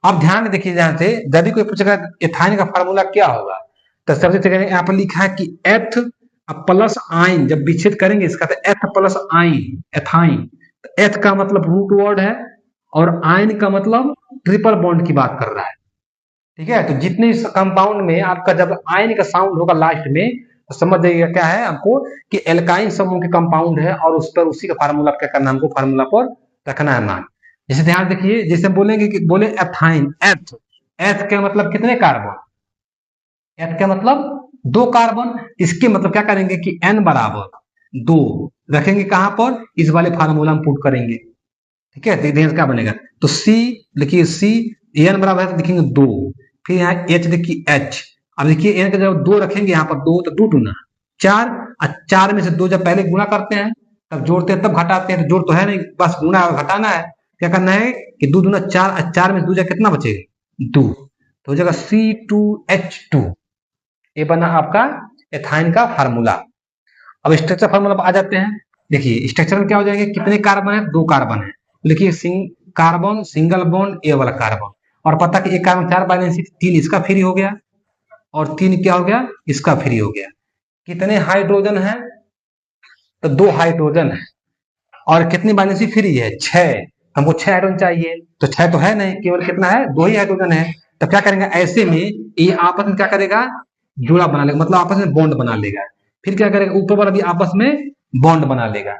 अब ध्यान देखिए ध्यान से, जब भी कोई पूछेगा एथाइन का फार्मूला क्या होगा, तो सबसे पहले यहाँ पर लिखा है कि एथ प्लस आइन, जब विच्छेद करेंगे इसका तो एथ प्लस आइन, एथाइन। एथ का मतलब रूट वर्ड है और आइन का मतलब ट्रिपल बॉन्ड की बात कर रहा है। ठीक है, तो जितने इस कंपाउंड में आपका जब आयन का साउंड होगा लास्ट में, तो समझ जाइएगा क्या है आपको कि एल्काइन समूह के कंपाउंड है और उस पर उसी का फार्मूला क्या करना है हमको, फार्मूला पर रखना है मान। जैसे ध्यान देखिए, जैसे बोलेंगे कि बोले एथाइन, एथ, एथ का मतलब कितने कार्बन, एथ का मतलब दो कार्बन, इसके मतलब क्या करेंगे कि एन बराबर दो रखेंगे, कहां पर, इस वाले फार्मूला में पुट करेंगे। ठीक है, तो क्या बनेगा, तो सी लिखिए, सी एन बराबर है तो लिखेंगे दो, फिर यहाँ एच देखिए एच। अब देखिए एन का जब दो रखेंगे यहाँ पर दो, तो दो दूना चार, और चार में से दो जब पहले गुणा करते हैं तब जोड़ते हैं तब घटाते हैं, तो जोड़ तो है नहीं, बस गुणा और घटाना है। क्या करना है कि दो दूना चार, और चार में से दो जगह कितना बचेगा, दो, तो हो जाएगा C2H2। ये बना आपका एथाइन का फार्मूला। अब स्ट्रक्चर फार्मूला पर आ जाते हैं। देखिए स्ट्रक्चर में क्या हो जाएंगे, कितने कार्बन है, दो कार्बन है, देखिए कार्बन सिंगल बॉन्ड ए वाला कार्बन, और पता कि एक कार्बन चार वैलेंसी, तीन इसका फ्री हो गया और तीन क्या हो गया, इसका फ्री हो गया। कितने हाइड्रोजन है, तो दो हाइड्रोजन है, और कितनी वैलेंसी फ्री है, छह। हमको छह हाइड्रोजन चाहिए, तो छह तो है नहीं, केवल कितना है, दो ही हाइड्रोजन है। तो क्या करेंगे, ऐसे में ये आपस में क्या करेगा, जुड़ा बना लेगा, मतलब आपस में बॉन्ड बना लेगा। फिर क्या करेगा, ऊपर वाला भी आपस में बॉन्ड बना लेगा।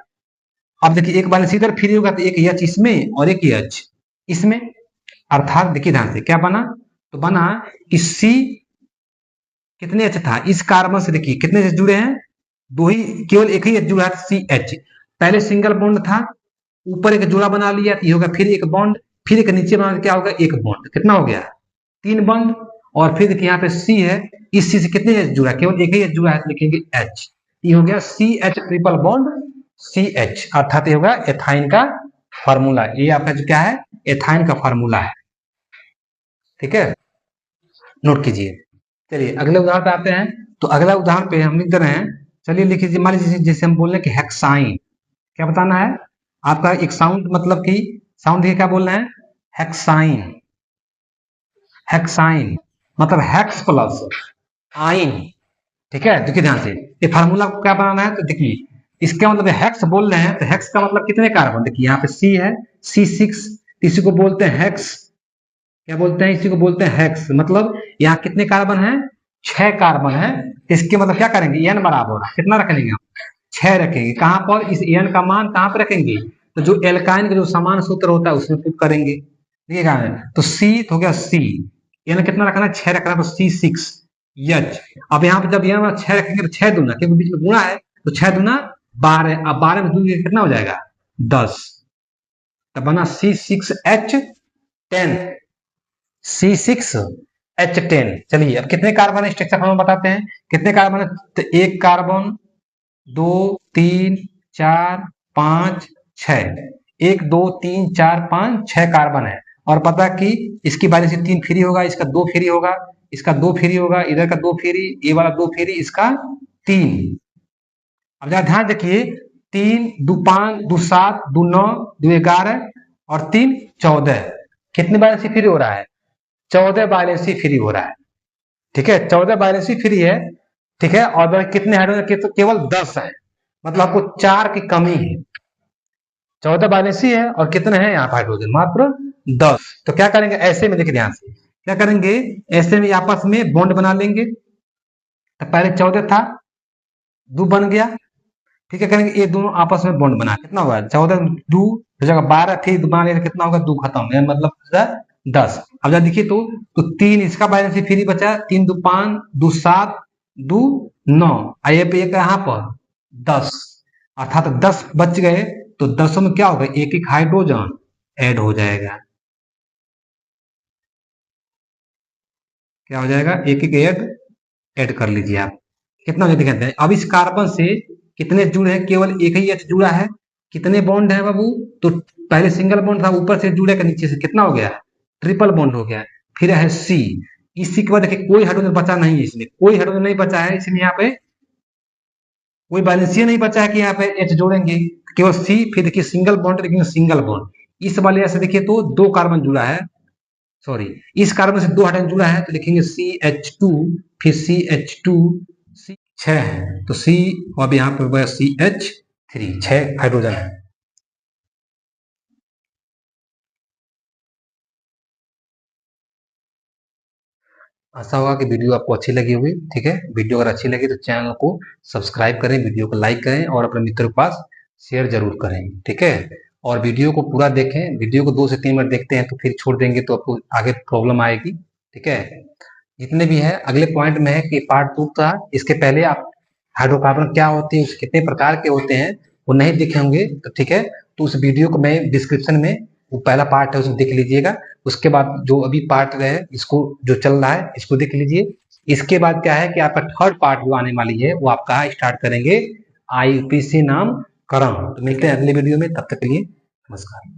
अब देखिए एक बैलेंस इधर फ्री होगा तो एक एच इसमें और एक एच इसमें, अर्थात देखिए ध्यान से क्या बना, तो बना कि सी कितने एच था, इस कार्बन से देखिए कितने एच जुड़े हैं, दो ही, केवल एक ही एच जुड़ा है, सी एच। पहले सिंगल बॉन्ड था, ऊपर एक जोड़ा बना लिया तो ये होगा फिर एक बॉन्ड, फिर एक नीचे बना क्या होगा, एक बॉन्ड, कितना हो गया, तीन बॉन्ड। और फिर देखिए यहाँ पे सी है, इस सी से कितने एच जुड़ा है, केवल एक ही एच जुड़ा है, तो लिखेंगे एच। ये हो गया C H triple bond C H, अर्थात ये होगा एथाइन का फार्मूला। ये आपका जो क्या है, एथाइन का फार्मूला है। ठीक है, नोट कीजिए। चलिए अगले उदाहरण पे आते हैं। तो अगला उदाहरण पे हम लिख दे रहे हैं, चलिए लिख लीजिए, मान लीजिए जैसे हम बोल रहे हैं कि हेक्साइन, क्या बताना है आपका, एक साउंड मतलब कि साउंड देखिए क्या बोल रहे हैं, हेक्साइन, हेक्साइन मतलब हेक्स प्लस आइन। ठीक है, देखिए ध्यान से, ये फार्मूला को क्या बनाना है, तो देखिए इसका मतलब हेक्स बोल रहे हैं, तो हेक्स का मतलब कितने कार्बन, देखिए यहाँ पे सी है, C6, इसी को बोलते हैं हेक्स, क्या बोलते हैं, इसी को बोलते हैं हेक्स, मतलब यहाँ कितने कार्बन है, छह कार्बन है। इसके मतलब क्या करेंगे, एन बराबर कितना रख लेंगे, छह रखेंगे, कहां पर, इस एन का मान कहां पर रखेंगे, तो जो एल्काइन का जो समान सूत्र होता है उसमें पुट करेंगे। ठीक है, तो सी तो हो गया सी, एन कितना रखना है, छह रखना है, तो C6 एच। अब यहाँ पे जब एन छह रखेंगे तो छह दूना, क्योंकि बीच में गुणा है, तो छह दूना 12, अब 12 में दूध कितना हो जाएगा, 10, तब बना C6H10, C6H10। चलिए अब कितने कार्बन स्ट्रक्चर हम बताते हैं, कितने कार्बन है, तो एक कार्बन, दो, तीन, चार, पांच, छह, एक, दो, तीन, चार, पांच, छह कार्बन है। और पता कि इसकी वजह से तीन फ्री होगा, इसका दो फ्री होगा, इसका दो फ्री होगा, इधर का दो फ्री, ये वाला दो फ्री, इसका 3। अब जरा ध्यान देखिए, 3 2 5 2 7 2 9 2 11 और 3 14। कितने बैलेंसी फ्री हो रहा है? 14 बैलेंसी फ्री हो रहा है। ठीक है, 14 बैलेंसी फ्री है। ठीक है, और कितने हाइड्रोजन के? तो केवल 10 है, मतलब आपको 4 की कमी है। 14 बैलेंसी है और कितने हैं यहाँ पर हाइड्रोजन? मात्र 10। तो क्या करेंगे ऐसे में? देखिए ध्यान से, क्या करेंगे ऐसे में? आपस में बॉन्ड बना लेंगे। तो पहले 14 था, 2 बन गया। ठीक है, करेंगे ये दोनों आपस में बॉन्ड बना, कितना हुआ? 14 2 जगह 12 थी, बना लिया, कितना होगा? 2 खत्म, मतलब 10। अब जरा देखिए तो 3 इसका बैलेंस फ्री बचा, 3 2 5 2 7 2 9, आइए पे एक यहाँ पर 10, अर्थात 10 बच गए। तो 10 में क्या होगा? एक एक हाइड्रोजन ऐड हो जाएगा। क्या हो जाएगा? एक एक ऐड कर लीजिए आप। कितना हो दिखाते हैं? अब इस कार्बन से कितने जुड़े हैं? केवल एक ही एच जुड़ा है। कितने बॉन्ड है बाबू? तो पहले सिंगल बॉन्ड था, ऊपर से जुड़े का नीचे से, कितना हो गया? ट्रिपल बॉन्ड हो गया। फिर है सी। इसी के बाद देखिए कोई हाइड्रोजन बचा नहीं है, इसमें कोई हाइड्रोजन नहीं बचा है, इसलिए यहाँ पे कोई बैलेंसिया नहीं बचा है कि यहाँ पे एच जोड़ेंगे, केवल सी। फिर देखिए सिंगल बॉन्ड, लेकिन सिंगल बॉन्ड इस वाले से देखिए तो 2 कार्बन जुड़ा है, सॉरी इस कार्बन से 2 हाइड्रोजन जुड़ा है, तो लिखेंगे CH2, फिर CH2, सी 6 है, तो सी, अब यहाँ पे CH3, 6 हाइड्रोजन है। आशा होगा कि वीडियो आपको अच्छी लगी होगी। ठीक है, वीडियो अगर अच्छी लगी तो चैनल को सब्सक्राइब करें, वीडियो को लाइक करें और अपने मित्रों के पास शेयर जरूर करें। ठीक है, और वीडियो को पूरा देखें। वीडियो को 2 से 3 मिनट देखते हैं तो फिर छोड़ देंगे तो आपको आगे प्रॉब्लम आएगी। ठीक है, जितने भी है अगले पॉइंट में है कि पार्ट 2 था, इसके पहले आप हाइड्रोकार्बन क्या होते हैं, कितने प्रकार के होते हैं, वो नहीं देखे होंगे तो ठीक है, तो उस वीडियो को मैं डिस्क्रिप्शन में, वो पहला पार्ट है उसको देख लीजिएगा। उसके बाद जो अभी पार्ट रहे इसको, जो चल रहा है इसको देख लीजिए। इसके बाद क्या है कि आपका थर्ड पार्ट जो आने वाली है वो आपका स्टार्ट करेंगे IUPAC नामकरण। तो मिलते हैं अगले वीडियो में, तब तक के लिए नमस्कार।